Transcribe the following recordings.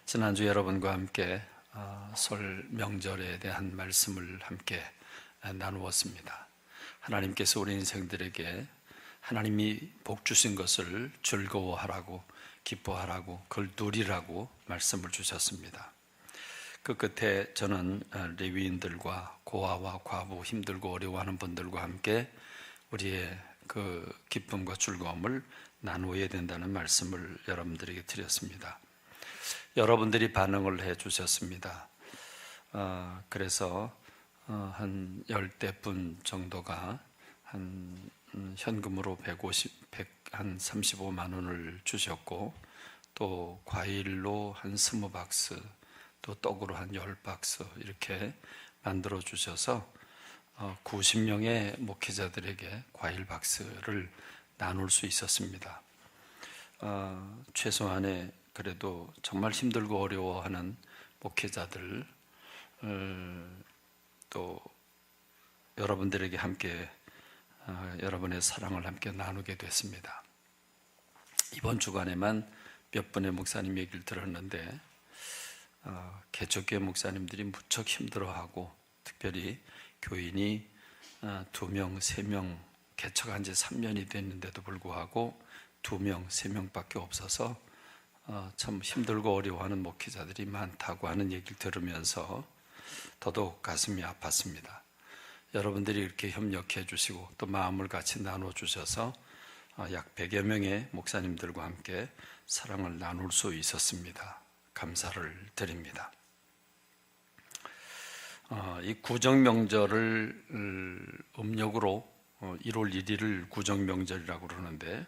지난주 여러분과 함께 설 명절에 대한 말씀을 함께 나누었습니다. 하나님께서 우리 인생들에게 하나님이 복 주신 것을 즐거워하라고, 기뻐하라고, 그걸 누리라고 말씀을 주셨습니다. 그 끝에 저는 레위인들과 고아와 과부, 힘들고 어려워하는 분들과 함께 우리의 그 기쁨과 즐거움을 나누어야 된다는 말씀을 여러분들에게 드렸습니다. 여러분들이 반응을 해 주셨습니다. 그래서 한 10대분 정도가 현금으로 35만 원을 주셨고, 또 과일로 한 20박스, 또 떡으로 한 10박스 이렇게 만들어 주셔서 90명의 목회자들에게 과일 박스를 나눌 수 있었습니다. 최소한의 그래도 정말 힘들고 어려워하는 목회자들, 또 여러분들에게 함께 여러분의 사랑을 함께 나누게 됐습니다. 이번 주간에만 몇 분의 목사님 얘기를 들었는데 개척교회 목사님들이 무척 힘들어하고, 특별히 교인이 2명, 3명 개척한 지 3년이 됐는데도 불구하고 2명, 3명밖에 없어서 참 힘들고 어려워하는 목회자들이 많다고 하는 얘기를 들으면서 더더욱 가슴이 아팠습니다. 여러분들이 이렇게 협력해 주시고 또 마음을 같이 나눠 주셔서 약 100여 명의 목사님들과 함께 사랑을 나눌 수 있었습니다. 감사를 드립니다. 이 구정명절을 음력으로 1월 1일을 구정명절이라고 그러는데,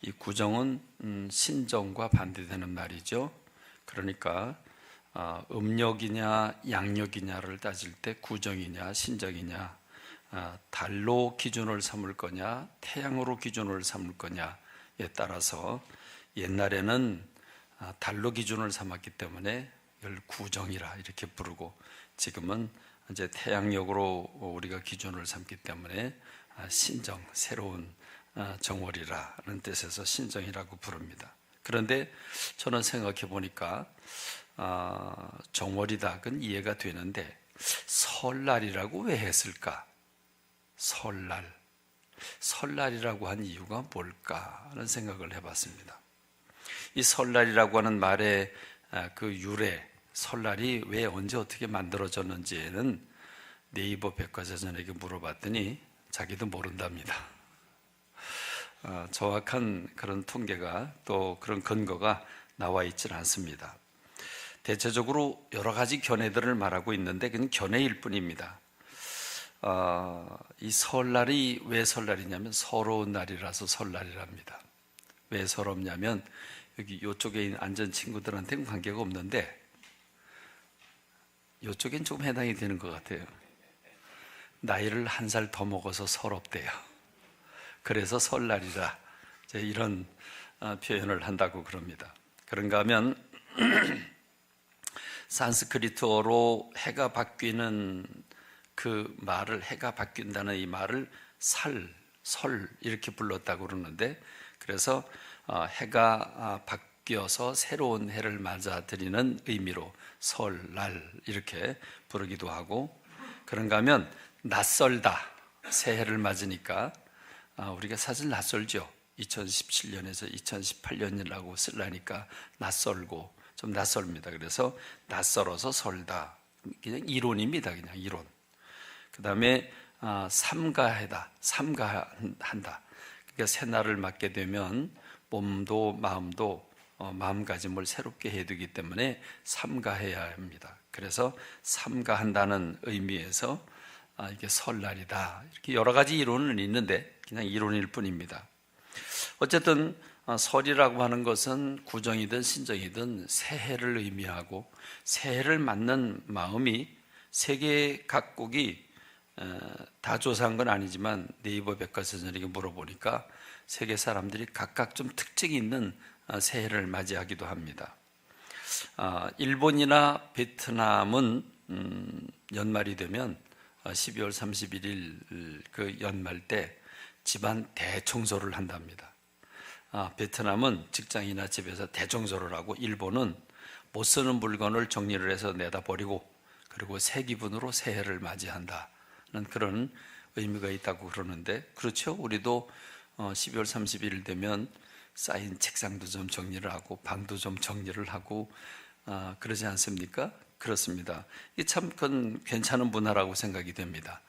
이 구정은 신정과 반대되는 날이죠. 그러니까 음력이냐 양력이냐를 따질 때 구정이냐 신정이냐, 달로 기준을 삼을 거냐 태양으로 기준을 삼을 거냐에 따라서 옛날에는 달로 기준을 삼았기 때문에 이걸 구정이라 이렇게 부르고, 지금은 이제 태양력으로 우리가 기준을 삼기 때문에 신정, 새로운 정월이라는 뜻에서 신정이라고 부릅니다. 그런데 저는 생각해 보니까 정월이다, 그건 이해가 되는데 설날이라고 왜 했을까? 설날이라고 한 이유가 뭘까 하는 생각을 해봤습니다. 이 설날이라고 하는 말의 그 유래, 설날이 왜 언제 어떻게 만들어졌는지에는 네이버 백과사전에게 물어봤더니 자기도 모른답니다. 정확한 그런 통계가, 또 그런 근거가 나와 있지는 않습니다. 대체적으로 여러 가지 견해들을 말하고 있는데 그건 견해일 뿐입니다. 이 설날이 왜 설날이냐면 서러운 날이라서 설날이랍니다. 왜 서럽냐면 여기 이쪽에 앉은 친구들한테는 관계가 없는데 이쪽엔 조금 해당이 되는 것 같아요. 나이를 한 살 더 먹어서 서럽대요. 그래서 설날이라 이런 표현을 한다고 그럽니다. 그런가 하면 산스크리트어로 해가 바뀌는 그 말을, 해가 바뀐다는 이 말을 설 이렇게 불렀다고 그러는데, 그래서 해가 바뀌어서 새로운 해를 맞아들이는 의미로 설날 이렇게 부르기도 하고, 그런가 하면 낯설다, 새해를 맞으니까 우리가 사실 낯설죠. 2017년에서 2018년이라고 쓰려니까 낯설고 좀 낯설입니다. 그래서 낯설어서 설다, 그냥 이론입니다. 그냥 이론. 그 다음에 삼가해다, 삼가한다. 그러니까 새날을 맞게 되면 몸도 마음도 마음가짐을 새롭게 해두기 때문에 삼가해야 합니다. 그래서 삼가한다는 의미에서 이게 설날이다, 이렇게 여러 가지 이론은 있는데 그냥 이론일 뿐입니다. 어쨌든 설이라고 하는 것은 구정이든 신정이든 새해를 의미하고, 새해를 맞는 마음이 세계 각국이 다 조사한 건 아니지만 네이버 백과사전에게 물어보니까 세계 사람들이 각각 좀 특징이 있는 새해를 맞이하기도 합니다. 일본이나 베트남은 연말이 되면 12월 31일 그 연말 때 집안 대청소를 한답니다. 베트남은 직장이나 집에서 대정조를 하고, 일본은 못 쓰는 물건을 정리를 해서 내다 버리고, 그리고 새 기분으로 새해를 맞이한다는 그런 의미가 있다고 그러는데, 그렇죠? 우리도 12월 31일 되면 쌓인 책상도 좀 정리를 하고 방도 좀 정리를 하고 그러지 않습니까? 그렇습니다. 이게 참 그건 괜찮은 문화라고 생각이 됩니다.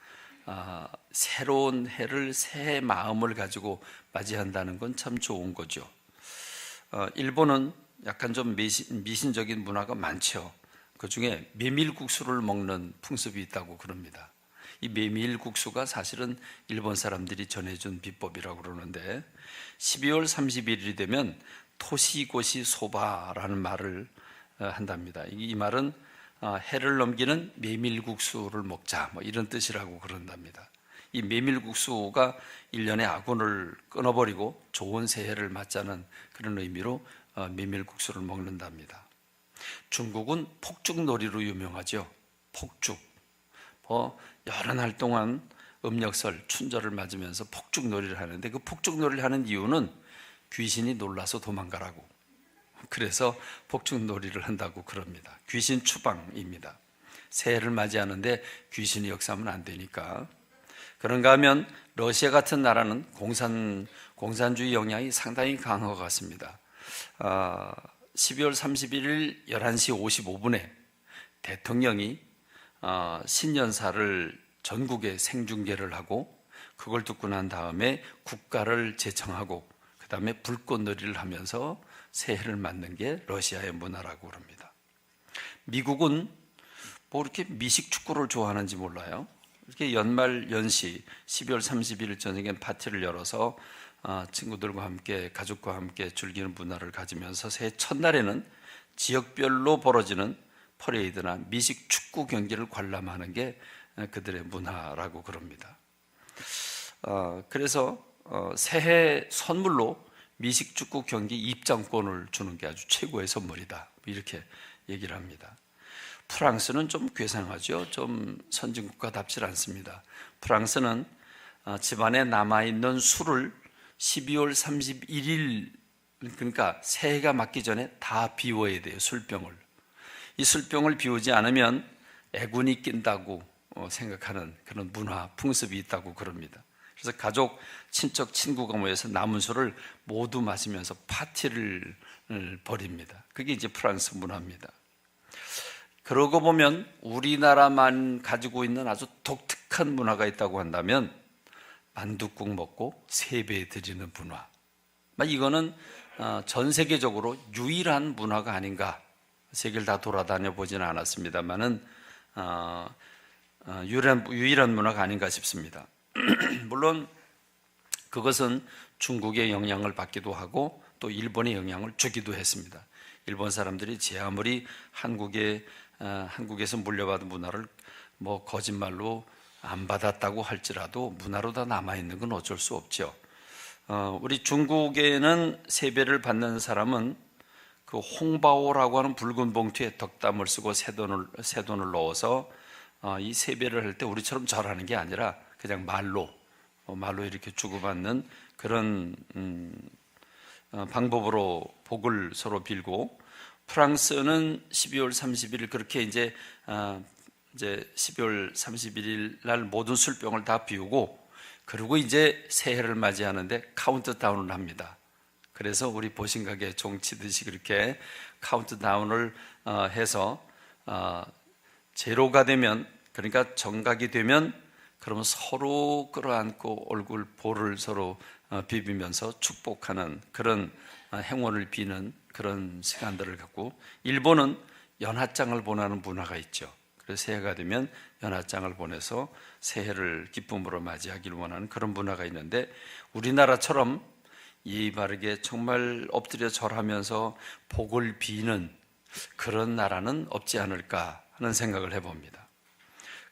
새로운 해를 새 마음을 가지고 맞이한다는 건 참 좋은 거죠. 일본은 약간 좀 미신적인 문화가 많죠. 그 중에 메밀국수를 먹는 풍습이 있다고 그럽니다. 이 메밀국수가 사실은 일본 사람들이 전해준 비법이라고 그러는데, 12월 31일이 되면 토시고시 소바라는 말을 한답니다. 이 말은 해를 넘기는 메밀국수를 먹자, 뭐 이런 뜻이라고 그런답니다. 이 메밀국수가 1년의 아군을 끊어버리고 좋은 새해를 맞자는 그런 의미로 메밀국수를 먹는답니다. 중국은 폭죽놀이로 유명하죠. 폭죽. 여러 날 동안 음력설, 춘절을 맞으면서 폭죽놀이를 하는데, 그 폭죽놀이를 하는 이유는 귀신이 놀라서 도망가라고. 그래서 폭죽놀이를 한다고 그럽니다. 귀신 추방입니다. 새해를 맞이하는데 귀신이 역사하면 안 되니까. 그런가 하면 러시아 같은 나라는 공산주의 영향이 상당히 강한 것 같습니다. 12월 31일 11시 55분에 대통령이 신년사를 전국에 생중계를 하고, 그걸 듣고 난 다음에 국가를 제청하고 그 다음에 불꽃놀이를 하면서 새해를 맞는 게 러시아의 문화라고 그럽니다. 미국은 뭐 이렇게 미식 축구를 좋아하는지 몰라요. 이렇게 연말 연시 12월 31일 저녁에 파티를 열어서 친구들과 함께, 가족과 함께 즐기는 문화를 가지면서 새해 첫날에는 지역별로 벌어지는 퍼레이드나 미식 축구 경기를 관람하는 게 그들의 문화라고 그럽니다. 그래서 새해 선물로 미식 축구 경기 입장권을 주는 게 아주 최고의 선물이다, 이렇게 얘기를 합니다. 프랑스는 좀 괴상하죠. 좀 선진국가답지 않습니다. 프랑스는 집안에 남아있는 술을 12월 31일, 그러니까 새해가 맞기 전에 다 비워야 돼요. 술병을. 이 술병을 비우지 않으면 애군이 낀다고 생각하는 그런 문화, 풍습이 있다고 그럽니다. 그래서 가족, 친척, 친구가 모여서 남은 술을 모두 마시면서 파티를 벌입니다. 그게 이제 프랑스 문화입니다. 그러고 보면 우리나라만 가지고 있는 아주 독특한 문화가 있다고 한다면 만둣국 먹고 세배 드리는 문화. 이거는 전 세계적으로 유일한 문화가 아닌가. 세계를 다 돌아다녀 보지는 않았습니다만은 유일한 문화가 아닌가 싶습니다. 물론 그것은 중국의 영향을 받기도 하고 또 일본의 영향을 주기도 했습니다. 일본 사람들이 제 아무리 한국에서 물려받은 문화를 뭐 거짓말로 안 받았다고 할지라도 문화로 다 남아있는 건 어쩔 수 없죠. 우리 중국에는 세배를 받는 사람은 그 홍바오라고 하는 붉은 봉투에 덕담을 쓰고 새 돈을 넣어서 이 세배를 할 때 우리처럼 절하는 게 아니라 그냥 말로 이렇게 주고받는 그런 방법으로 복을 서로 빌고, 프랑스는 12월 30일 그렇게 이제 12월 31일 날 모든 술병을 다 비우고, 그리고 이제 새해를 맞이하는데 카운트다운을 합니다. 그래서 우리 보신각에 종치듯이 그렇게 카운트다운을 해서 제로가 되면, 그러니까 정각이 되면, 그러면 서로 끌어안고 얼굴 볼을 서로 비비면서 축복하는 그런 행운을 비는 그런 시간들을 갖고, 일본은 연하장을 보내는 문화가 있죠. 그래서 새해가 되면 연하장을 보내서 새해를 기쁨으로 맞이하기를 원하는 그런 문화가 있는데, 우리나라처럼 예의 바르게 정말 엎드려 절하면서 복을 비는 그런 나라는 없지 않을까 하는 생각을 해봅니다.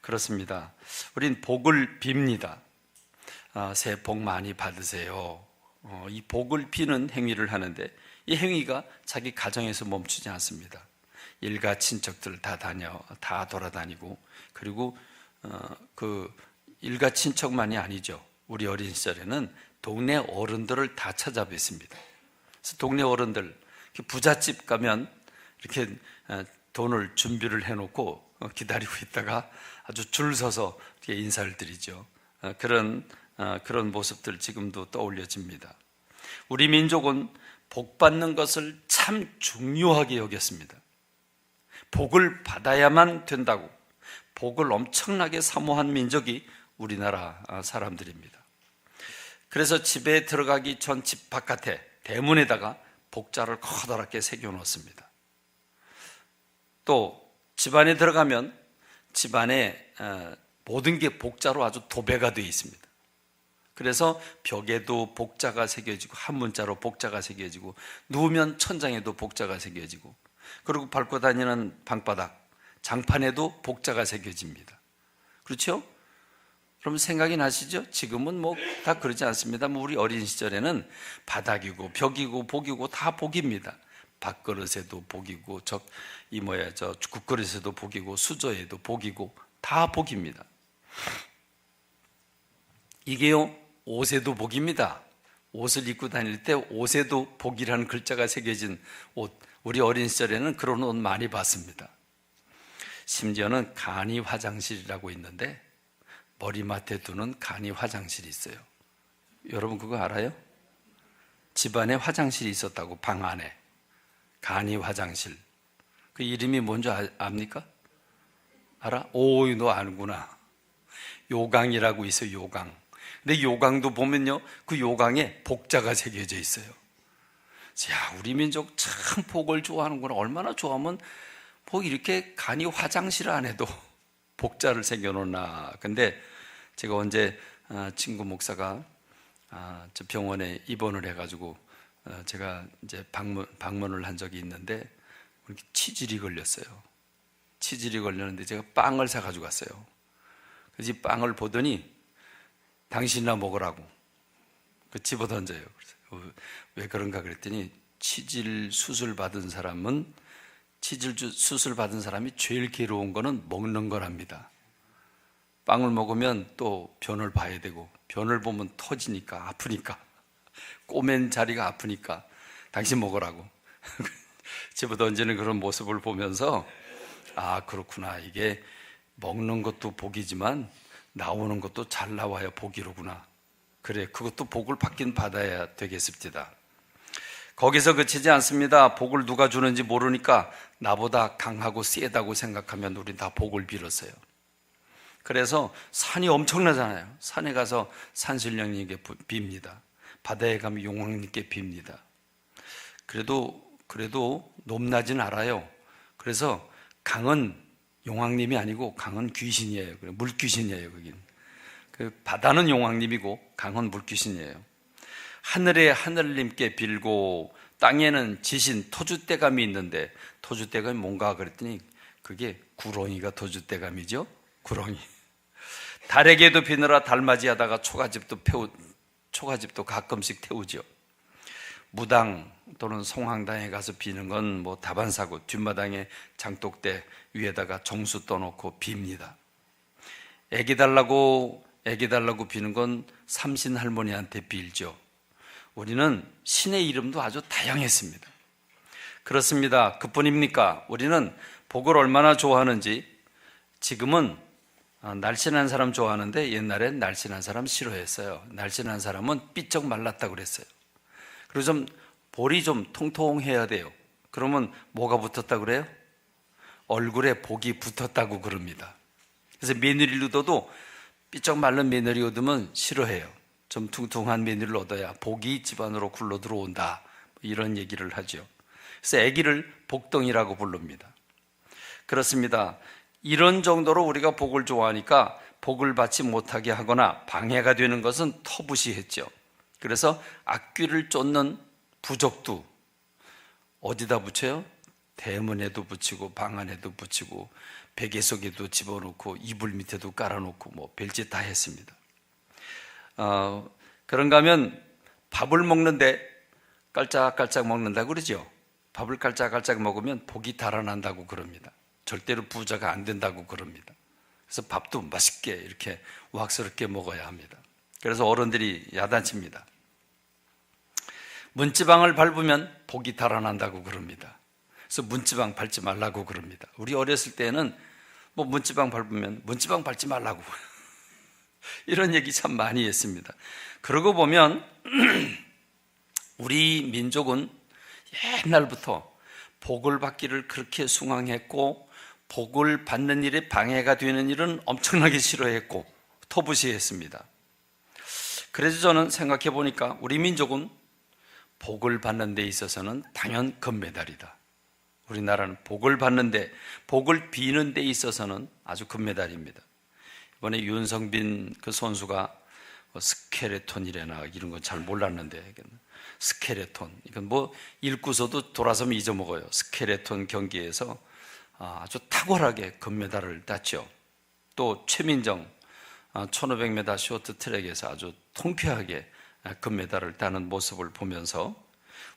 그렇습니다. 우린 복을 빕니다. 새해 복 많이 받으세요. 이 복을 비는 행위를 하는데, 이 행위가 자기 가정에서 멈추지 않습니다. 일가 친척들 다 돌아다니고, 그리고 그 일가 친척만이 아니죠. 우리 어린 시절에는 동네 어른들을 다 찾아뵙습니다. 그래서 동네 어른들 부잣집 가면 이렇게 돈을 준비를 해놓고 기다리고 있다가 아주 줄 서서 이렇게 인사를 드리죠. 그런 모습들 지금도 떠올려집니다. 우리 민족은 복 받는 것을 참 중요하게 여겼습니다. 복을 받아야만 된다고 복을 엄청나게 사모한 민족이 우리나라 사람들입니다. 그래서 집에 들어가기 전 집 바깥에 대문에다가 복자를 커다랗게 새겨 놓습니다. 또 집안에 들어가면 집안에 모든 게 복자로 아주 도배가 되어 있습니다. 그래서 벽에도 복자가 새겨지고 한문자로 복자가 새겨지고 누우면 천장에도 복자가 새겨지고 그리고 밟고 다니는 방바닥 장판에도 복자가 새겨집니다. 그렇죠? 그럼 생각이 나시죠? 지금은 뭐 다 그러지 않습니다. 우리 어린 시절에는 바닥이고 벽이고 복이고 다 복입니다. 밥그릇에도 복이고 저 국그릇에도 복이고 수저에도 복이고 다 복입니다. 이게요 옷에도 복입니다. 옷을 입고 다닐 때 옷에도 복이라는 글자가 새겨진 옷, 우리 어린 시절에는 그런 옷 많이 봤습니다. 심지어는 간이 화장실이라고 있는데 머리맡에 두는 간이 화장실이 있어요. 여러분 그거 알아요? 집안에 화장실이 있었다고, 방 안에 간이 화장실. 그 이름이 뭔지 압니까? 알아? 오, 너 아는구나. 요강이라고 있어요. 요강. 근데 요강도 보면요 그 요강에 복자가 새겨져 있어요. 야, 우리 민족 참 복을 좋아하는구나. 얼마나 좋아하면 복 이렇게 간이 화장실 안에도 복자를 새겨놓나. 근데 제가 언제 친구 목사가 저 병원에 입원을 해가지고 제가 이제 방문을 한 적이 있는데 치질이 걸렸어요. 치질이 걸렸는데 제가 빵을 사가지고 갔어요. 그래서 이 빵을 보더니 당신이나 먹으라고 집어 던져요. 그래서 왜 그런가 그랬더니 치질 수술 받은 사람이 제일 괴로운 거는 먹는 거랍니다. 빵을 먹으면 또 변을 봐야 되고 변을 보면 터지니까 아프니까 꼬맨 자리가 아프니까 당신 먹으라고 집어 던지는 그런 모습을 보면서 아 그렇구나, 이게 먹는 것도 복이지만 나오는 것도 잘 나와야 복이로구나. 그래, 그것도 복을 받긴 받아야 되겠습니다. 거기서 그치지 않습니다. 복을 누가 주는지 모르니까 나보다 강하고 세다고 생각하면 우린 다 복을 빌었어요. 그래서 산이 엄청나잖아요. 산에 가서 산신령님께 빕니다. 바다에 가면 용왕님께 빕니다. 그래도 높나진 않아요. 그래서 강은 용왕님이 아니고 강은 귀신이에요. 물귀신이에요. 거긴. 그 바다는 용왕님이고 강은 물귀신이에요. 하늘에 하늘님께 빌고 땅에는 지신 토주대감이 있는데 토주대감이 뭔가 그랬더니 그게 구렁이가 토주대감이죠. 구렁이. 달에게도 비느라 달맞이하다가 초가집도 가끔씩 태우죠. 무당 또는 송황당에 가서 비는 건 뭐 다반사고 뒷마당에 장독대 위에다가 정수 떠놓고 빕니다. 애기 달라고 비는 건 삼신 할머니한테 빌죠. 우리는 신의 이름도 아주 다양했습니다. 그렇습니다. 그뿐입니까? 우리는 복을 얼마나 좋아하는지. 지금은 날씬한 사람 좋아하는데 옛날엔 날씬한 사람 싫어했어요. 날씬한 사람은 삐쩍 말랐다고 그랬어요. 그리고 좀 볼이 좀 통통해야 돼요. 그러면 뭐가 붙었다고 그래요? 얼굴에 복이 붙었다고 그럽니다. 그래서 며느리를 얻어도 삐쩍 마른 며느리 얻으면 싫어해요. 좀 퉁퉁한 며느리를 얻어야 복이 집안으로 굴러 들어온다, 이런 얘기를 하죠. 그래서 아기를 복덩이라고 부릅니다. 그렇습니다. 이런 정도로 우리가 복을 좋아하니까 복을 받지 못하게 하거나 방해가 되는 것은 터부시했죠. 그래서 악귀를 쫓는 부적도 어디다 붙여요? 대문에도 붙이고 방 안에도 붙이고 베개 속에도 집어넣고 이불 밑에도 깔아놓고 뭐 별짓 다 했습니다. 그런가 하면 밥을 먹는데 깔짝깔짝 먹는다고 그러죠. 밥을 깔짝깔짝 먹으면 복이 달아난다고 그럽니다. 절대로 부자가 안 된다고 그럽니다. 그래서 밥도 맛있게 이렇게 우악스럽게 먹어야 합니다. 그래서 어른들이 야단칩니다. 문지방을 밟으면 복이 달아난다고 그럽니다. 그래서 문지방 밟지 말라고 그럽니다. 우리 어렸을 때는 뭐 문지방 밟으면 문지방 밟지 말라고 이런 얘기 참 많이 했습니다. 그러고 보면 우리 민족은 옛날부터 복을 받기를 그렇게 숭앙했고, 복을 받는 일에 방해가 되는 일은 엄청나게 싫어했고 터부시했습니다. 그래서 저는 생각해 보니까 우리 민족은 복을 받는 데 있어서는 당연 금메달이다. 우리나라는 복을 받는데, 복을 비는 데 있어서는 아주 금메달입니다. 이번에 윤성빈 그 선수가 스켈레톤이래나 이런 건 잘 몰랐는데, 스켈레톤, 이건 뭐 읽고서도 돌아서면 잊어먹어요. 스켈레톤 경기에서 아주 탁월하게 금메달을 땄죠. 또 최민정 1500m 쇼트트랙에서 아주 통쾌하게 금메달을 따는 모습을 보면서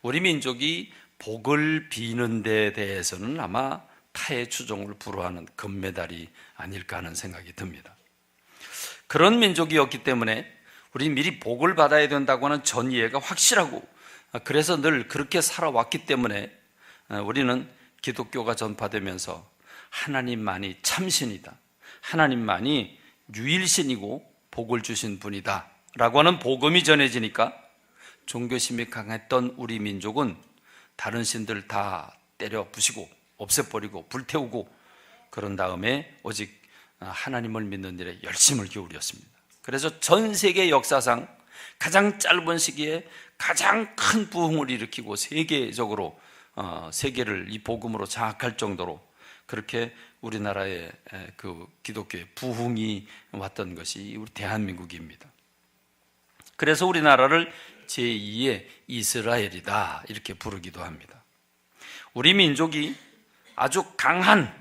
우리 민족이 복을 비는 데 대해서는 아마 타의 추종을 불허하는 금메달이 아닐까 하는 생각이 듭니다. 그런 민족이었기 때문에 우리 미리 복을 받아야 된다고 하는 전이해가 확실하고, 그래서 늘 그렇게 살아왔기 때문에 우리는 기독교가 전파되면서 하나님만이 참신이다, 하나님만이 유일신이고 복을 주신 분이다 라고 하는 복음이 전해지니까 종교심이 강했던 우리 민족은 다른 신들 다 때려 부시고 없애버리고 불태우고, 그런 다음에 오직 하나님을 믿는 일에 열심을 기울였습니다. 그래서 전 세계 역사상 가장 짧은 시기에 가장 큰 부흥을 일으키고 세계적으로 세계를 이 복음으로 장악할 정도로 그렇게 우리나라의 그 기독교의 부흥이 왔던 것이 우리 대한민국입니다. 그래서 우리나라를 제2의 이스라엘이다 이렇게 부르기도 합니다. 우리 민족이 아주 강한,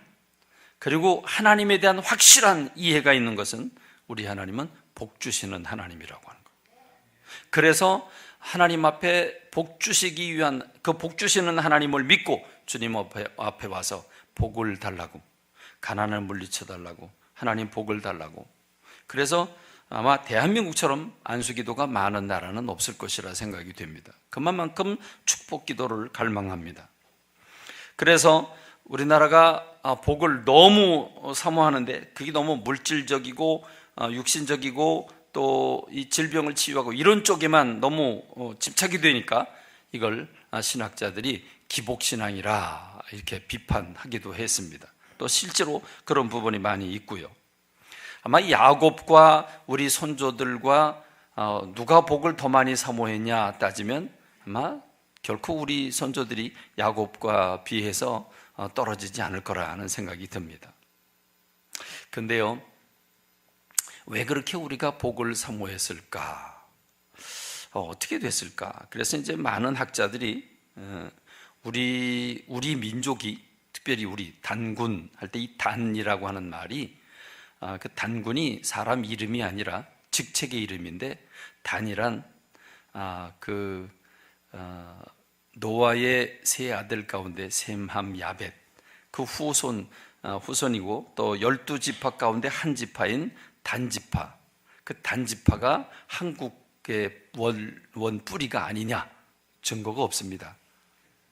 그리고 하나님에 대한 확실한 이해가 있는 것은 우리 하나님은 복 주시는 하나님이라고 하는 거예요. 그래서 하나님 앞에 복 주시기 위한 그 복 주시는 하나님을 믿고 주님 앞에 와서 복을 달라고, 가난을 물리쳐 달라고, 하나님 복을 달라고. 그래서 아마 대한민국처럼 안수기도가 많은 나라는 없을 것이라 생각이 됩니다. 그만큼 축복 기도를 갈망합니다. 그래서 우리나라가 복을 너무 사모하는데 그게 너무 물질적이고 육신적이고 또 이 질병을 치유하고 이런 쪽에만 너무 집착이 되니까 이걸 신학자들이 기복신앙이라 이렇게 비판하기도 했습니다. 또 실제로 그런 부분이 많이 있고요. 아마 야곱과 우리 선조들과 누가 복을 더 많이 사모했냐 따지면 아마 결코 우리 선조들이 야곱과 비해서 떨어지지 않을 거라는 생각이 듭니다. 근데요, 왜 그렇게 우리가 복을 사모했을까? 어떻게 됐을까? 그래서 이제 많은 학자들이 우리 민족이, 특별히 우리 단군 할 때 이 단이라고 하는 말이 그 단군이 사람 이름이 아니라 직책의 이름인데, 단이란 노아의 세 아들 가운데 셈함 야벳 그 후손이고 또 12지파 가운데 한 지파인 단지파, 그 단지파가 한국의 원 뿌리가 아니냐? 증거가 없습니다.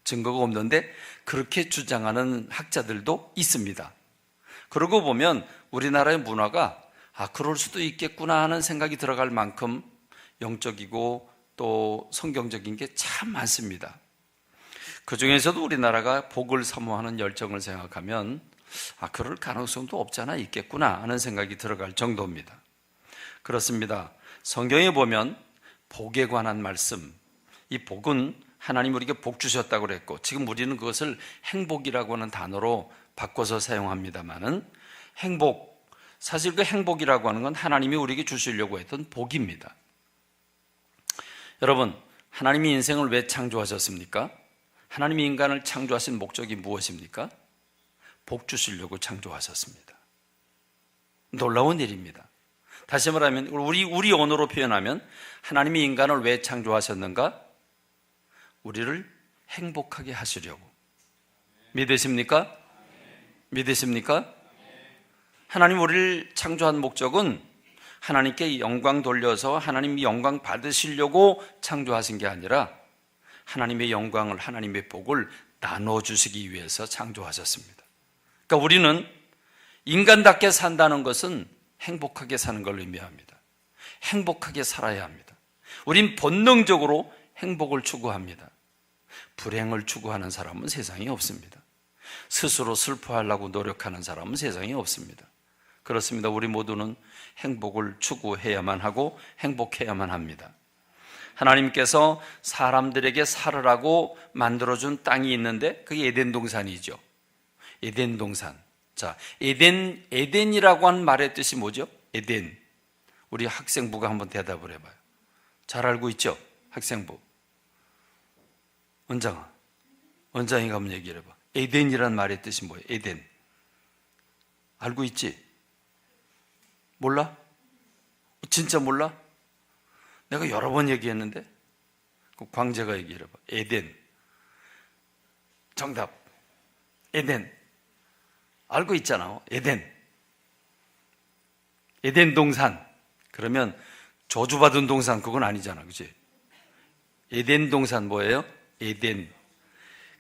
증거가 없는데 그렇게 주장하는 학자들도 있습니다. 그러고 보면 우리나라의 문화가 그럴 수도 있겠구나 하는 생각이 들어갈 만큼 영적이고 또 성경적인 게 참 많습니다. 그 중에서도 우리나라가 복을 사모하는 열정을 생각하면 그럴 가능성도 없잖아 있겠구나 하는 생각이 들어갈 정도입니다. 그렇습니다. 성경에 보면 복에 관한 말씀, 이 복은 하나님 우리에게 복 주셨다고 그랬고, 지금 우리는 그것을 행복이라고 하는 단어로 바꿔서 사용합니다만은, 행복, 사실 그 행복이라고 하는 건 하나님이 우리에게 주시려고 했던 복입니다. 여러분, 하나님이 인생을 왜 창조하셨습니까? 하나님이 인간을 창조하신 목적이 무엇입니까? 복 주시려고 창조하셨습니다. 놀라운 일입니다. 다시 말하면 우리 언어로 표현하면 하나님이 인간을 왜 창조하셨는가? 우리를 행복하게 하시려고. 믿으십니까? 믿으십니까? 하나님 우리를 창조한 목적은 하나님께 영광 돌려서 하나님이 영광 받으시려고 창조하신 게 아니라 하나님의 영광을, 하나님의 복을 나눠주시기 위해서 창조하셨습니다. 그러니까 우리는 인간답게 산다는 것은 행복하게 사는 걸 의미합니다. 행복하게 살아야 합니다. 우린 본능적으로 행복을 추구합니다. 불행을 추구하는 사람은 세상에 없습니다. 스스로 슬퍼하려고 노력하는 사람은 세상에 없습니다. 그렇습니다. 우리 모두는 행복을 추구해야만 하고 행복해야만 합니다. 하나님께서 사람들에게 살으라고 만들어준 땅이 있는데 그게 에덴 동산이죠. 에덴 동산. 자, 에덴이라고 하는 말의 뜻이 뭐죠? 에덴. 우리 학생부가 한번 대답을 해봐요. 잘 알고 있죠? 학생부. 원장이가 한번 얘기를 해봐. 에덴이란 말의 뜻이 뭐예요? 에덴. 알고 있지? 몰라? 진짜 몰라? 내가 여러 번 얘기했는데? 광재가 얘기해봐. 에덴. 정답. 에덴. 알고 있잖아. 에덴. 에덴 동산. 그러면 저주받은 동산 그건 아니잖아. 그치? 에덴 동산 뭐예요? 에덴.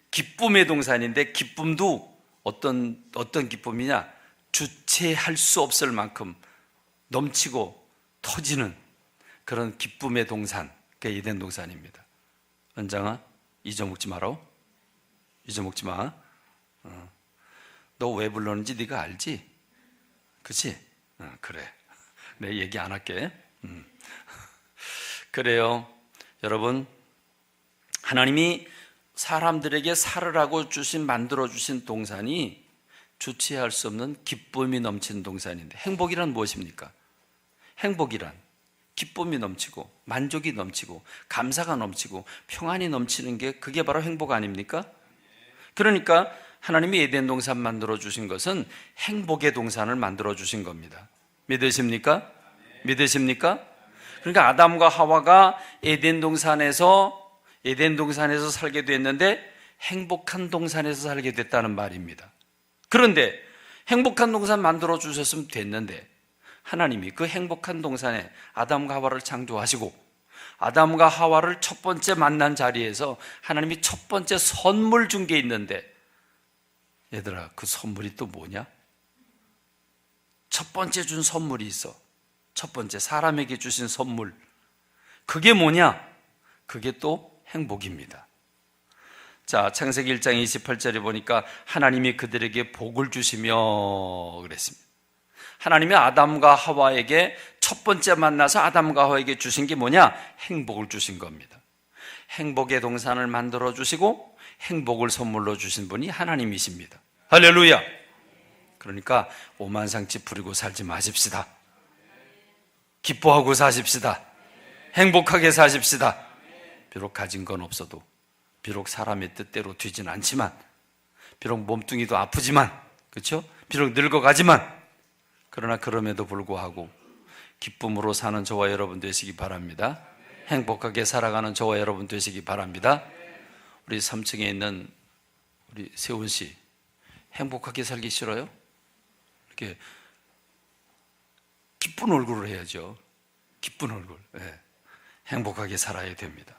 기쁨의 동산인데 기쁨도 어떤 기쁨이냐? 주체할 수 없을 만큼 넘치고 터지는 그런 기쁨의 동산. 그게 에덴 동산입니다. 원장아, 잊어먹지 마라. 잊어먹지 마. 너 왜 불렀는지 네가 알지? 그치? 그래. 내 얘기 안 할게. 그래요. 여러분, 하나님이 사람들에게 살으라고 만들어주신 동산이 주체할 수 없는 기쁨이 넘치는 동산인데, 행복이란 무엇입니까? 행복이란 기쁨이 넘치고 만족이 넘치고 감사가 넘치고 평안이 넘치는 게 그게 바로 행복 아닙니까? 그러니까 하나님이 에덴 동산 만들어주신 것은 행복의 동산을 만들어주신 겁니다. 믿으십니까? 믿으십니까? 그러니까 아담과 하와가 에덴 동산에서 살게 됐는데 행복한 동산에서 살게 됐다는 말입니다. 그런데 행복한 동산 만들어주셨으면 됐는데 하나님이 그 행복한 동산에 아담과 하와를 창조하시고 아담과 하와를 첫 번째 만난 자리에서 하나님이 첫 번째 선물 준 게 있는데, 얘들아, 그 선물이 또 뭐냐? 첫 번째 준 선물이 있어. 첫 번째 사람에게 주신 선물. 그게 뭐냐? 그게 또 행복입니다. 자, 창세기 1장 28절에 보니까 하나님이 그들에게 복을 주시며 그랬습니다. 하나님이 아담과 하와에게 첫 번째 만나서 아담과 하와에게 주신 게 뭐냐? 행복을 주신 겁니다. 행복의 동산을 만들어 주시고 행복을 선물로 주신 분이 하나님이십니다. 할렐루야. 그러니까 오만상치 부리고 살지 마십시다. 기뻐하고 사십시다. 행복하게 사십시다. 비록 가진 건 없어도, 비록 사람의 뜻대로 되진 않지만, 비록 몸뚱이도 아프지만, 그렇죠? 비록 늙어가지만, 그러나 그럼에도 불구하고 기쁨으로 사는 저와 여러분 되시기 바랍니다. 행복하게 살아가는 저와 여러분 되시기 바랍니다. 우리 3층에 있는 우리 세훈 씨, 행복하게 살기 싫어요? 이렇게 기쁜 얼굴을 해야죠. 기쁜 얼굴. 네. 행복하게 살아야 됩니다.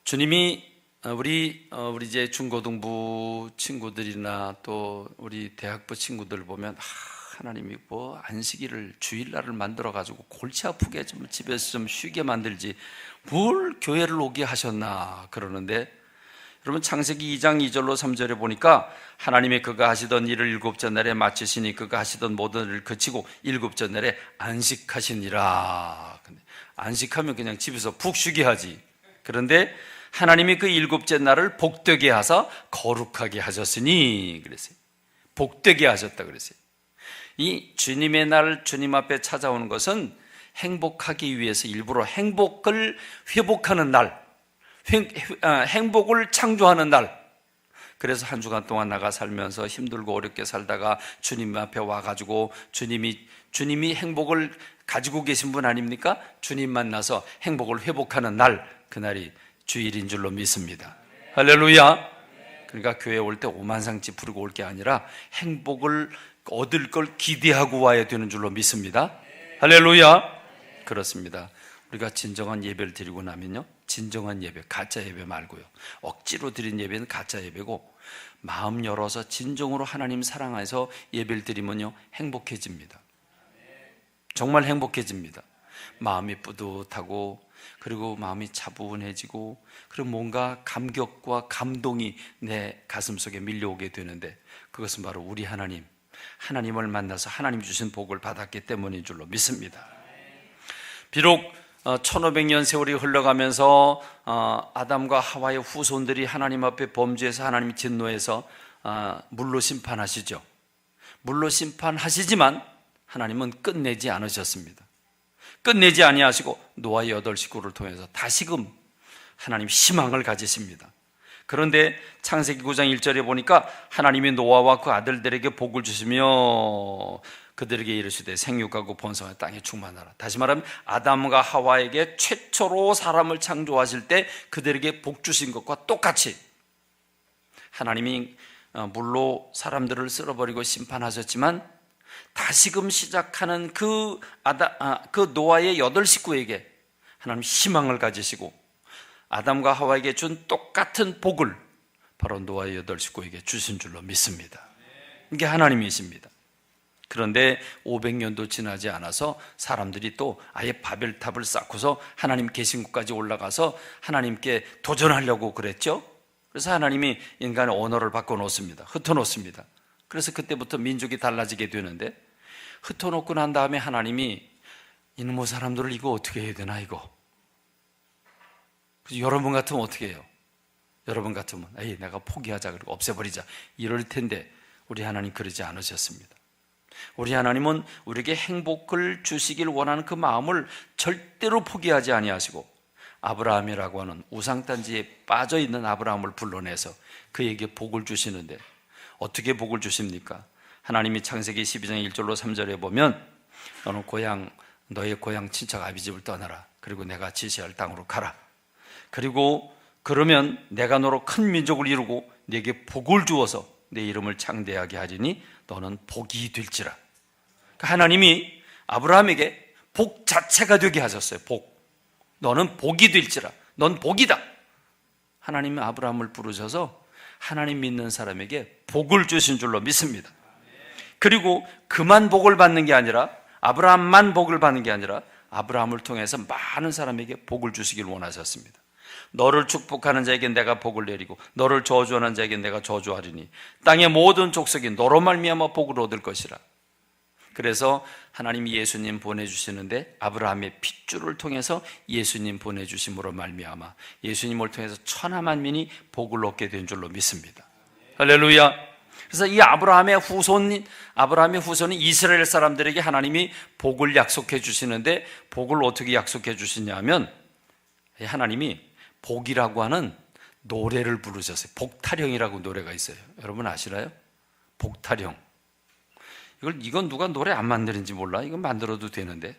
주님이 우리 이제 중고등부 친구들이나 또 우리 대학부 친구들 보면 하나님이 뭐 안식일을 주일날을 만들어 가지고 골치 아프게 좀 집에서 좀 쉬게 만들지 뭘 교회를 오게 하셨나 그러는데, 여러분 창세기 2장 2절로 3절에 보니까 하나님이 그가 하시던 일을 일곱째 날에 마치시니 그가 하시던 모든 일을 그치고 일곱째 날에 안식하시니라. 근데 안식하면 그냥 집에서 푹 쉬게 하지. 그런데 하나님이 그 일곱째 날을 복되게 하사 거룩하게 하셨으니 그랬어요. 복되게 하셨다 그랬어요. 이 주님의 날, 주님 앞에 찾아오는 것은 행복하기 위해서 일부러 행복을 회복하는 날, 행복을 창조하는 날. 그래서 한 주간 동안 나가 살면서 힘들고 어렵게 살다가 주님 앞에 와가지고 주님이 행복을 가지고 계신 분 아닙니까? 주님 만나서 행복을 회복하는 날, 그날이 주일인 줄로 믿습니다. 할렐루야. 그러니까 교회에 올 때 오만상치 부르고 올 게 아니라 행복을 얻을 걸 기대하고 와야 되는 줄로 믿습니다. 할렐루야. 그렇습니다. 우리가 진정한 예배를 드리고 나면요, 진정한 예배, 가짜 예배 말고요. 억지로 드린 예배는 가짜 예배고, 마음 열어서 진정으로 하나님 사랑해서 예배를 드리면요, 행복해집니다. 정말 행복해집니다. 마음이 뿌듯하고, 그리고 마음이 차분해지고, 그리고 뭔가 감격과 감동이 내 가슴속에 밀려오게 되는데, 그것은 바로 우리 하나님을 만나서 하나님 주신 복을 받았기 때문인 줄로 믿습니다. 비록 1500년 세월이 흘러가면서 아담과 하와의 후손들이 하나님 앞에 범죄해서 하나님이 진노해서 물로 심판하시죠. 물로 심판하시지만 하나님은 끝내지 않으셨습니다. 끝내지 아니하시고 노아의 8 식구를 통해서 다시금 하나님 희망을 가지십니다. 그런데 창세기 9장 1절에 보니까 하나님이 노아와 그 아들들에게 복을 주시며 그들에게 이르시되 생육하고 번성하여 땅에 충만하라. 다시 말하면 아담과 하와에게 최초로 사람을 창조하실 때 그들에게 복 주신 것과 똑같이 하나님이 물로 사람들을 쓸어버리고 심판하셨지만 다시금 시작하는 그 노아의 8 식구에게 하나님 희망을 가지시고 아담과 하와에게 준 똑같은 복을 바로 노아의 8 식구에게 주신 줄로 믿습니다. 이게 하나님이십니다. 그런데 500년도 지나지 않아서 사람들이 또 아예 바벨탑을 쌓고서 하나님 계신 곳까지 올라가서 하나님께 도전하려고 그랬죠. 그래서 하나님이 인간의 언어를 바꿔놓습니다. 흩어놓습니다. 그래서 그때부터 민족이 달라지게 되는데, 흩어놓고 난 다음에 하나님이 이놈의 사람들을 이거 어떻게 해야 되나 이거. 그래서 여러분 같으면 어떻게 해요? 여러분 같으면 에이 내가 포기하자 그리고 없애버리자 이럴 텐데 우리 하나님 그러지 않으셨습니다. 우리 하나님은 우리에게 행복을 주시길 원하는 그 마음을 절대로 포기하지 아니하시고 아브라함이라고 하는 우상단지에 빠져있는 아브라함을 불러내서 그에게 복을 주시는데 어떻게 복을 주십니까? 하나님이 창세기 12장 1절로 3절에 보면 너는 너의 고향 친척 아비집을 떠나라. 그리고 내가 지시할 땅으로 가라. 그리고 그러면 내가 너로 큰 민족을 이루고 네게 복을 주어서 내 이름을 창대하게 하리니 너는 복이 될지라. 하나님이 아브라함에게 복 자체가 되게 하셨어요. 복. 너는 복이 될지라. 넌 복이다. 하나님이 아브라함을 부르셔서 하나님 믿는 사람에게 복을 주신 줄로 믿습니다. 그리고 그만 복을 받는 게 아니라 아브라함만 복을 받는 게 아니라 아브라함을 통해서 많은 사람에게 복을 주시길 원하셨습니다. 너를 축복하는 자에게 내가 복을 내리고 너를 저주하는 자에게 내가 저주하리니 땅의 모든 족속이 너로 말미암아 복을 얻을 것이라. 그래서 하나님이 예수님 보내주시는데 아브라함의 핏줄을 통해서 예수님 보내주심으로 말미암아 예수님을 통해서 천하 만민이 복을 얻게 된 줄로 믿습니다. 할렐루야. 그래서 이 아브라함의 후손인 이스라엘 사람들에게 하나님이 복을 약속해 주시는데 복을 어떻게 약속해 주시냐면 하나님이 복이라고 하는 노래를 부르셨어요. 복타령이라고 노래가 있어요. 여러분 아시나요? 복타령. 이건 누가 노래 안 만드는지 몰라. 이건 만들어도 되는데.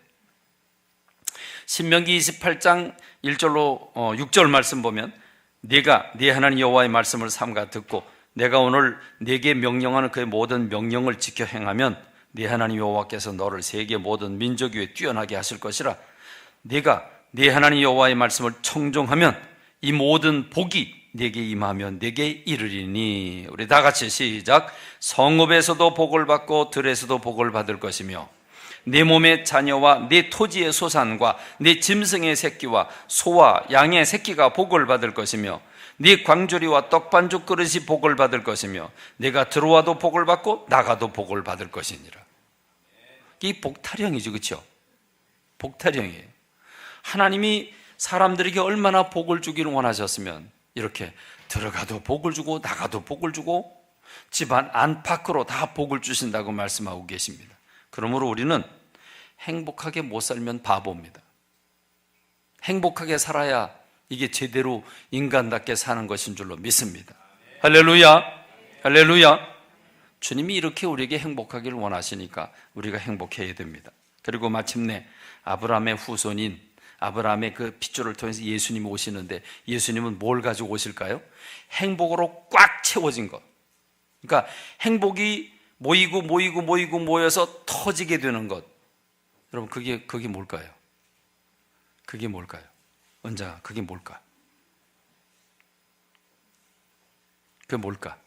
신명기 28장 1절로 6절 말씀 보면 네가 네 하나님 여호와의 말씀을 삼가 듣고 내가 오늘 네게 명령하는 그의 모든 명령을 지켜 행하면 네 하나님 여호와께서 너를 세계 모든 민족 위에 뛰어나게 하실 것이라. 네가 네 하나님 여호와의 말씀을 청종하면 이 모든 복이 네게 임하면 네게 이르리니. 우리 다 같이 시작. 성읍에서도 복을 받고 들에서도 복을 받을 것이며 네 몸의 자녀와 네 토지의 소산과 네 짐승의 새끼와 소와 양의 새끼가 복을 받을 것이며 네 광주리와 떡반죽 그릇이 복을 받을 것이며 네가 들어와도 복을 받고 나가도 복을 받을 것이니라. 이 복타령이죠. 그렇죠? 복타령이에요. 하나님이 사람들에게 얼마나 복을 주기를 원하셨으면 이렇게 들어가도 복을 주고 나가도 복을 주고 집안 안팎으로 다 복을 주신다고 말씀하고 계십니다. 그러므로 우리는 행복하게 못 살면 바보입니다. 행복하게 살아야 이게 제대로 인간답게 사는 것인 줄로 믿습니다. 할렐루야. 할렐루야. 주님이 이렇게 우리에게 행복하기를 원하시니까 우리가 행복해야 됩니다. 그리고 마침내 아브라함의 후손인 아브라함의 그 핏줄을 통해서 예수님이 오시는데 예수님은 뭘 가지고 오실까요? 행복으로 꽉 채워진 것. 그러니까 행복이 모여서 터지게 되는 것. 여러분 그게 뭘까요? 그게 뭘까요? 언제 그게 뭘까? 그게 뭘까?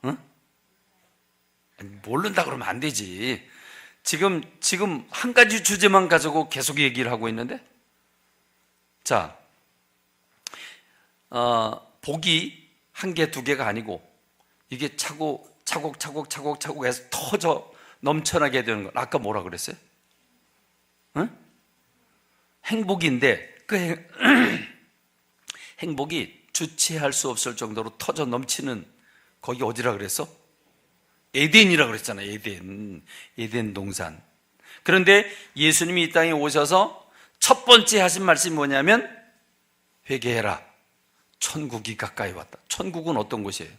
응? 모른다 그러면 안 되지. 지금 한 가지 주제만 가지고 계속 얘기를 하고 있는데, 자, 복이 한 개, 두 개가 아니고 이게 차곡차곡 해서 터져 넘쳐나게 되는 건 아까 뭐라 그랬어요? 응? 행복인데 그 행복이 주체할 수 없을 정도로 터져 넘치는 거기 어디라 그랬어? 에덴이라 그랬잖아요. 에덴 동산. 그런데 예수님이 이 땅에 오셔서 첫 번째 하신 말씀이 뭐냐면 회개해라. 천국이 가까이 왔다. 천국은 어떤 곳이에요?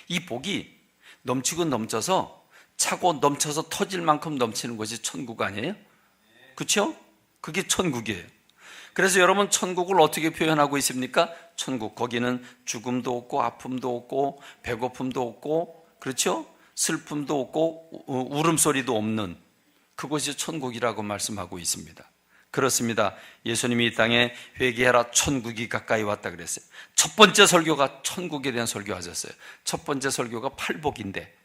이 복이 넘치고 넘쳐서 차고 넘쳐서 터질 만큼 넘치는 것이 천국 아니에요? 그렇죠? 그게 천국이에요. 그래서 여러분 천국을 어떻게 표현하고 있습니까? 천국, 거기는 죽음도 없고 아픔도 없고 배고픔도 없고, 그렇죠? 슬픔도 없고 울음소리도 없는 그곳이 천국이라고 말씀하고 있습니다. 그렇습니다. 예수님이 이 땅에 회개하라 천국이 가까이 왔다 그랬어요. 첫 번째 설교가 천국에 대한 설교하셨어요. 첫 번째 설교가 팔복인데,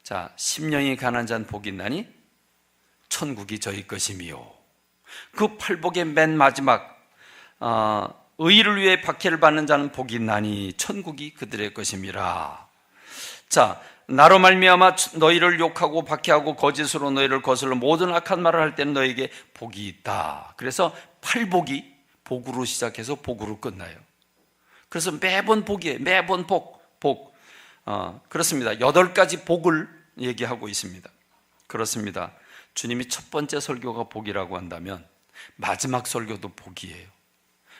자, 심령이 가난한 자는 복이 있나니 천국이 저희 것이미요. 그 팔복의 맨 마지막 의를 위해 박해를 받는 자는 복이 있나니 천국이 그들의 것임이라. 자, 나로 말미암아 너희를 욕하고 박해하고 거짓으로 너희를 거슬러 모든 악한 말을 할 때는 너희에게 복이 있다. 그래서 팔복이 복으로 시작해서 복으로 끝나요. 그래서 매번 복이에요. 매번 복. 그렇습니다. 8가지 복을 얘기하고 있습니다. 그렇습니다. 주님이 첫 번째 설교가 복이라고 한다면 마지막 설교도 복이에요.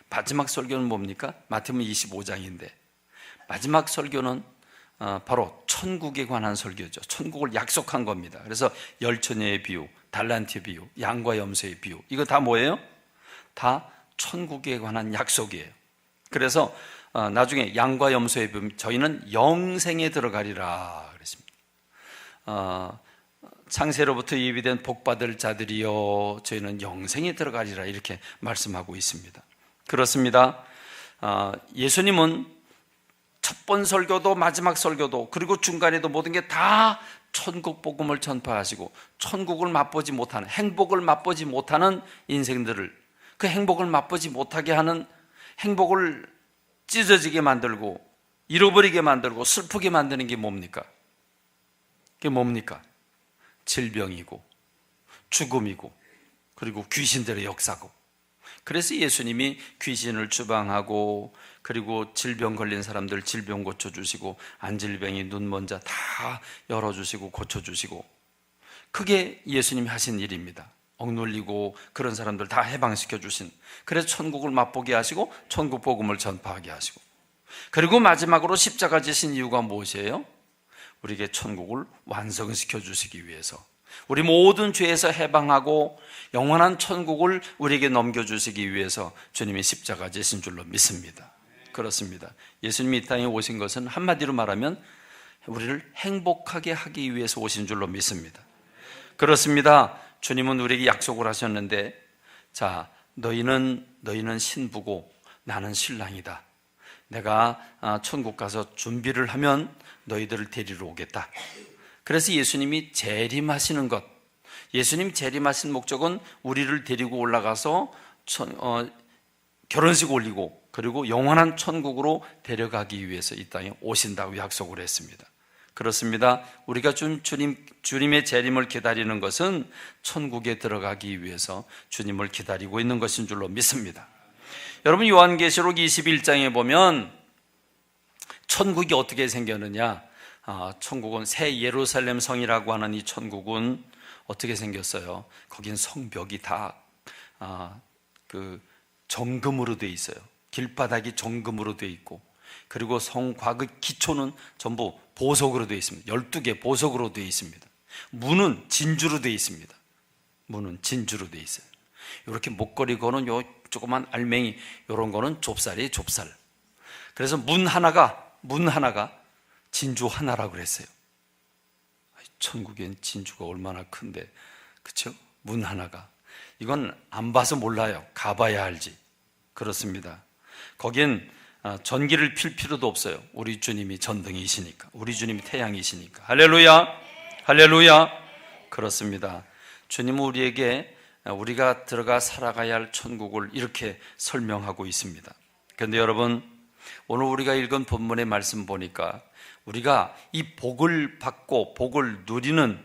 마지막 설교는 뭡니까? 마태복음 25장인데 마지막 설교는 바로 천국에 관한 설교죠. 천국을 약속한 겁니다. 그래서 열처녀의 비유, 달란트의 비유, 양과 염소의 비유, 이거 다 뭐예요? 다 천국에 관한 약속이에요. 그래서 나중에 양과 염소의 비유, 저희는 영생에 들어가리라 그랬습니다. 창세로부터 예비된 복받을 자들이여 저희는 영생에 들어가리라 이렇게 말씀하고 있습니다. 그렇습니다. 예수님은 첫 번 설교도 마지막 설교도 그리고 중간에도 모든 게 다 천국 복음을 전파하시고 천국을 맛보지 못하는, 행복을 맛보지 못하는 인생들을, 그 행복을 맛보지 못하게 하는, 행복을 찢어지게 만들고 잃어버리게 만들고 슬프게 만드는 게 뭡니까? 그게 뭡니까? 질병이고 죽음이고 그리고 귀신들의 역사고. 그래서 예수님이 귀신을 추방하고 그리고 질병 걸린 사람들 질병 고쳐주시고 안질병이 눈먼 자 다 열어주시고 고쳐주시고, 그게 예수님이 하신 일입니다. 억눌리고 그런 사람들 다 해방시켜 주신, 그래서 천국을 맛보게 하시고 천국 복음을 전파하게 하시고, 그리고 마지막으로 십자가 지신 이유가 무엇이에요? 우리에게 천국을 완성시켜 주시기 위해서, 우리 모든 죄에서 해방하고 영원한 천국을 우리에게 넘겨주시기 위해서 주님이 십자가 지신 줄로 믿습니다. 그렇습니다. 예수님이 이 땅에 오신 것은 한마디로 말하면 우리를 행복하게 하기 위해서 오신 줄로 믿습니다. 그렇습니다. 주님은 우리에게 약속을 하셨는데, 자, 너희는 신부고 나는 신랑이다. 내가 천국 가서 준비를 하면 너희들을 데리러 오겠다. 그래서 예수님이 재림하시는 것, 예수님 재림하신 목적은 우리를 데리고 올라가서 결혼식 올리고 그리고 영원한 천국으로 데려가기 위해서 이 땅에 오신다고 약속을 했습니다. 그렇습니다. 우리가 주님의 재림을 기다리는 것은 천국에 들어가기 위해서 주님을 기다리고 있는 것인 줄로 믿습니다. 여러분, 요한계시록 21장에 보면 천국이 어떻게 생겼느냐, 천국은 새 예루살렘 성이라고 하는 이 천국은 어떻게 생겼어요? 거긴 성벽이 다 정금으로 되어 있어요. 길바닥이 정금으로 되어 있고, 그리고 성곽의 기초는 전부 보석으로 되어 있습니다. 12개 보석으로 되어 있습니다. 문은 진주로 되어 있습니다. 문은 진주로 되어 있어요. 이렇게 목걸이 거는 요 조그만 알맹이, 이런 거는 좁쌀이에요, 좁쌀. 그래서 문 하나가 진주 하나라고 그랬어요. 천국엔 진주가 얼마나 큰데, 그렇죠? 문 하나가. 이건 안 봐서 몰라요. 가봐야 알지. 그렇습니다. 거긴 전기를 필 필요도 없어요. 우리 주님이 전등이시니까, 우리 주님이 태양이시니까. 할렐루야, 할렐루야. 그렇습니다. 주님은 우리에게 우리가 들어가 살아가야 할 천국을 이렇게 설명하고 있습니다. 그런데 여러분, 오늘 우리가 읽은 본문의 말씀 보니까 우리가 이 복을 받고 복을 누리는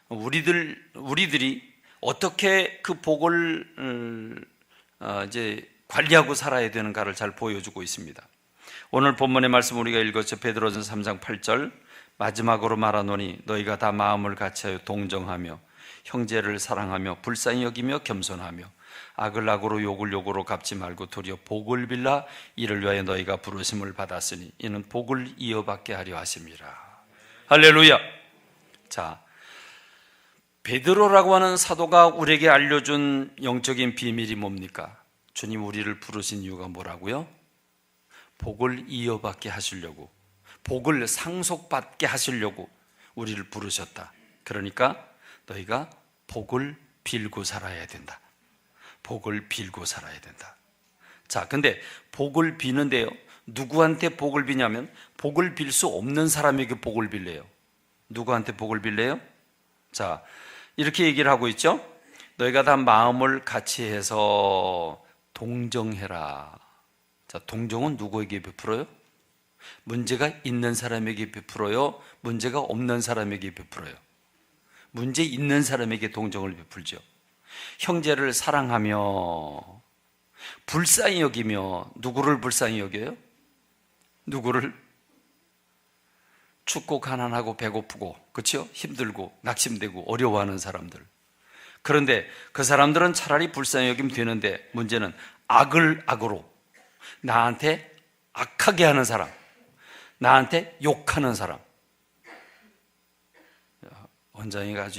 우리들이 어떻게 그 복을 이제 관리하고 살아야 되는가를 잘 보여주고 있습니다. 오늘 본문의 말씀 우리가 읽었죠. 베드로전서 3장 8절, 마지막으로 말하노니 너희가 다 마음을 같이하여 동정하며 형제를 사랑하며 불쌍히 여기며 겸손하며 악을 악으로 욕을 욕으로 갚지 말고 도리어 복을 빌라 이를 위하여 너희가 부르심을 받았으니 이는 복을 이어받게 하려 하심이라. 할렐루야. 자, 베드로라고 하는 사도가 우리에게 알려준 영적인 비밀이 뭡니까? 주님 우리를 부르신 이유가 뭐라고요? 복을 이어받게 하시려고, 복을 상속받게 하시려고 우리를 부르셨다. 그러니까 너희가 복을 빌고 살아야 된다. 복을 빌고 살아야 된다. 자, 근데 복을 비는데요, 누구한테 복을 비냐면 복을 빌 수 없는 사람에게 복을 빌래요. 누구한테 복을 빌래요? 자, 이렇게 얘기를 하고 있죠. 너희가 다 마음을 같이 해서 동정해라. 자, 동정은 누구에게 베풀어요? 문제가 있는 사람에게 베풀어요? 문제가 없는 사람에게 베풀어요? 문제 있는 사람에게 동정을 베풀죠. 형제를 사랑하며 불쌍히 여기며, 누구를 불쌍히 여겨요? 누구를? 춥고 가난하고 배고프고, 그렇죠? 힘들고 낙심되고 어려워하는 사람들. 그런데 그 사람들은 차라리 불쌍히 여기면 되는데, 문제는 악을 악으로 나한테 악하게 하는 사람, 나한테 욕하는 사람. 원장이가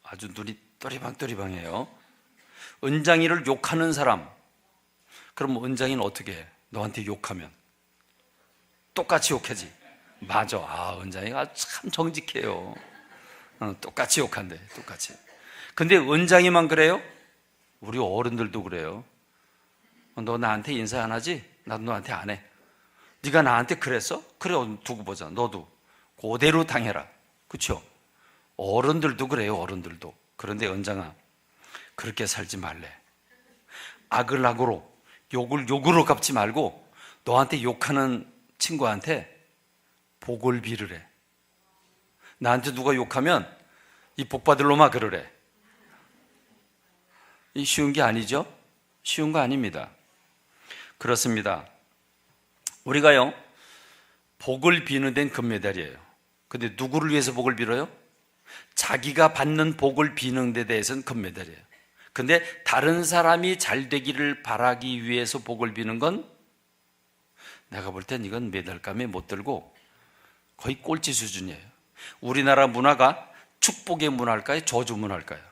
아주 눈이 또리방또리방해요. 은장이를 욕하는 사람. 그럼 은장이는 어떻게 해? 너한테 욕하면 똑같이 욕하지. 맞아. 은장이가 참 정직해요. 똑같이 욕한대. 똑같이. 근데 은장이만 그래요? 우리 어른들도 그래요. 너 나한테 인사 안 하지? 나도 너한테 안 해. 네가 나한테 그랬어? 그래, 두고 보자. 너도 그대로 당해라. 그렇죠? 어른들도 그래요. 어른들도. 그런데 은장아, 그렇게 살지 말래. 악을 악으로, 욕을 욕으로 갚지 말고 너한테 욕하는 친구한테 복을 빌으래. 나한테 누가 욕하면 이 복 받을 놈아 그러래. 이 쉬운 게 아니죠? 쉬운 거 아닙니다. 그렇습니다. 우리가요, 복을 비는 데는 금메달이에요. 근데 누구를 위해서 복을 빌어요? 자기가 받는 복을 비는 데 대해서는 금메달이에요. 근데 다른 사람이 잘 되기를 바라기 위해서 복을 비는 건 내가 볼 땐 이건 메달감에 못 들고 거의 꼴찌 수준이에요. 우리나라 문화가 축복의 문화일까요? 저주 문화일까요?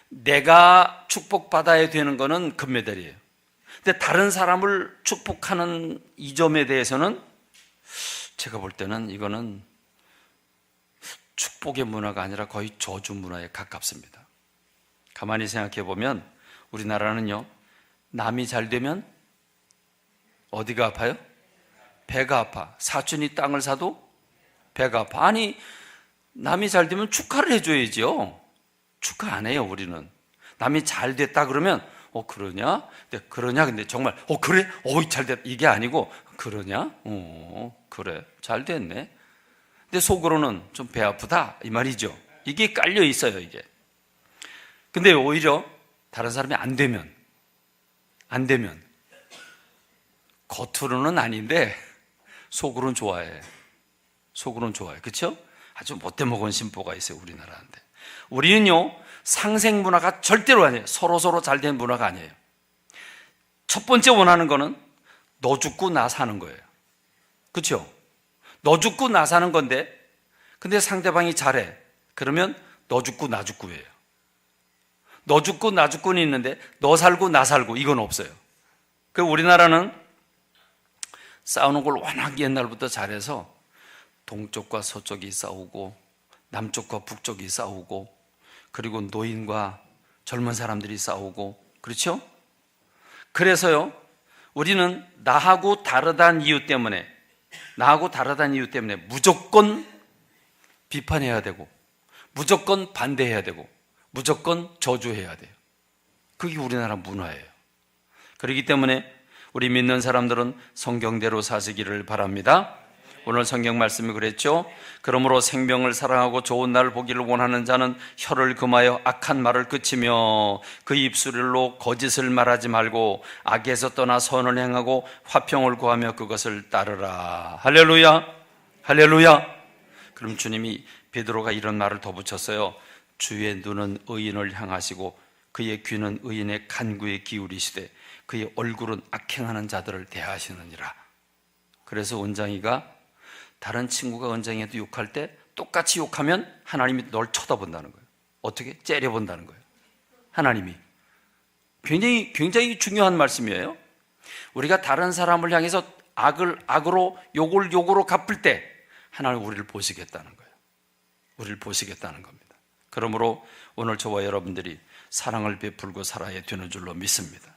내가 축복받아야 되는 거는 금메달이에요. 근데 다른 사람을 축복하는 이 점에 대해서는 제가 볼 때는 이거는 축복의 문화가 아니라 거의 저주 문화에 가깝습니다. 가만히 생각해 보면 우리나라는요, 남이 잘 되면 어디가 아파요? 배가 아파. 사촌이 땅을 사도 배가 아파. 아니, 남이 잘 되면 축하를 해줘야죠. 축하 안 해요, 우리는. 남이 잘 됐다 그러면 그러냐? 근데 그러냐? 근데 정말 그래? 잘 됐다. 이게 아니고 그러냐? 그래. 잘 됐네. 근데 속으로는 좀 배 아프다 이 말이죠. 이게 깔려 있어요, 이게. 근데 오히려 다른 사람이 안 되면 겉으로는 아닌데 속으로는 좋아해. 속으로는 좋아해. 그렇죠? 아주 못돼 먹은 심보가 있어요, 우리나라한테. 우리는요, 상생 문화가 절대로 아니에요. 서로 잘 된 문화가 아니에요. 첫 번째 원하는 거는 너 죽고 나 사는 거예요. 그렇죠? 너 죽고 나 사는 건데, 근데 상대방이 잘해. 그러면 너 죽고 나 죽고예요. 너 죽고 나 죽고는 있는데 너 살고 나 살고 이건 없어요. 그 우리나라는 싸우는 걸 워낙 옛날부터 잘해서 동쪽과 서쪽이 싸우고 남쪽과 북쪽이 싸우고, 그리고 노인과 젊은 사람들이 싸우고, 그렇죠? 그래서요, 우리는 나하고 다르다는 이유 때문에 무조건 비판해야 되고, 무조건 반대해야 되고, 무조건 저주해야 돼요. 그게 우리나라 문화예요. 그렇기 때문에 우리 믿는 사람들은 성경대로 사시기를 바랍니다. 오늘 성경 말씀이 그랬죠. 그러므로 생명을 사랑하고 좋은 날을 보기를 원하는 자는 혀를 금하여 악한 말을 그치며 그 입술로 거짓을 말하지 말고 악에서 떠나 선을 행하고 화평을 구하며 그것을 따르라. 할렐루야, 할렐루야. 그럼 주님이 베드로가 이런 말을 덧붙였어요. 주의 눈은 의인을 향하시고 그의 귀는 의인의 간구에 기울이시되 그의 얼굴은 악행하는 자들을 대하시느니라. 그래서 은장이가 다른 친구가 은장이한테 욕할 때 똑같이 욕하면 하나님이 널 쳐다본다는 거예요. 어떻게? 째려본다는 거예요. 하나님이. 굉장히 중요한 말씀이에요. 우리가 다른 사람을 향해서 악으로 욕으로 갚을 때 하나님 우리를 보시겠다는 거예요. 우리를 보시겠다는 겁니다. 그러므로 오늘 저와 여러분들이 사랑을 베풀고 살아야 되는 줄로 믿습니다.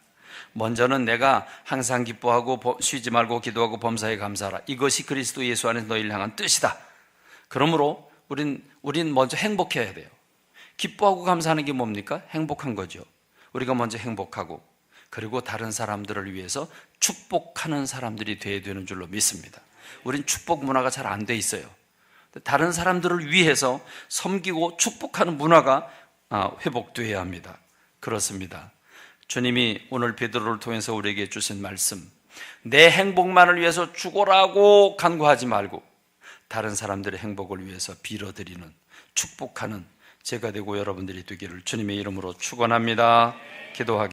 먼저는 내가 항상 기뻐하고 쉬지 말고 기도하고 범사에 감사하라. 이것이 그리스도 예수 안에서 너희를 향한 뜻이다. 그러므로 우린 먼저 행복해야 돼요. 기뻐하고 감사하는 게 뭡니까? 행복한 거죠. 우리가 먼저 행복하고 그리고 다른 사람들을 위해서 축복하는 사람들이 되어야 되는 줄로 믿습니다. 우린 축복 문화가 잘 안 돼 있어요. 다른 사람들을 위해서 섬기고 축복하는 문화가 회복되어야 합니다. 그렇습니다. 주님이 오늘 베드로를 통해서 우리에게 주신 말씀, 내 행복만을 위해서 죽어라고 간구하지 말고 다른 사람들의 행복을 위해서 빌어드리는, 축복하는 제가 되고 여러분들이 되기를 주님의 이름으로 축원합니다. 기도하겠습니다.